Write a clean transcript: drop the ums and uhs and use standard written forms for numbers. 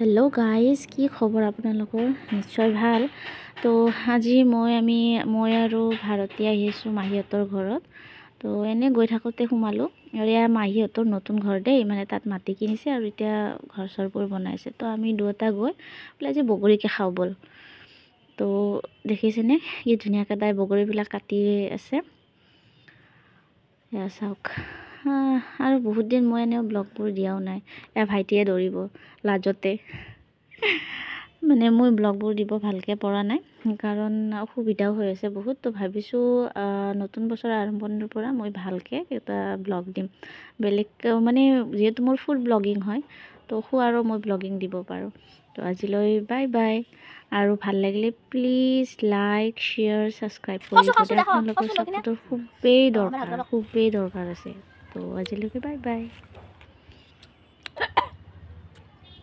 Hello' guys, কি খবৰ আপোনালোকৰ? নিশ্চয় ভাল। তো আজি মই আৰু ভাৰতী আহিছোঁ মাহীহঁতৰ ঘৰত। তো এনেই গৈ থাকোঁতে সোমালোঁ। এয়া মাহীহঁতৰ নতুন ঘৰ দেই, মানে তাত মাটি কিনিছে আৰু এতিয়া ঘৰ চৰবোৰ বনাইছে। তো আমি দুয়োটা গৈ বোলে আজি বগৰীকে খাওঁ ব'ল। তো দেখিছেনে কি ধুনীয়াকৈ তাই বগৰীবিলাক কাটি আছে। এয়া চাওক। আৰু বহুত দিন মই এনেও ব্লগবোৰ দিয়াও নাই। এয়া ভাইটিয়ে দৌৰিব লাজতে। মানে মই ব্লগবোৰ দিব ভালকৈ পৰা নাই, কাৰণ অসুবিধাও হৈ আছে বহুত। তো ভাবিছোঁ নতুন বছৰ আৰম্ভণিৰ পৰা মই ভালকৈ এটা ব্লগ দিম। বেলেগ মানে যিহেতু মোৰ ফুড ব্লগিং হয়, তো আৰু মই ব্লগিং দিব পাৰোঁ। তো আজিলৈ বাই বাই। আৰু ভাল লাগিলে প্লিজ লাইক, শ্বেয়াৰ, ছাবস্ক্ৰাইব কৰি দিব। আপোনালোকৰ ছাপোৰ্টৰ খুবেই দৰকাৰ আছে। তো আজিলৈকে বাই বাই।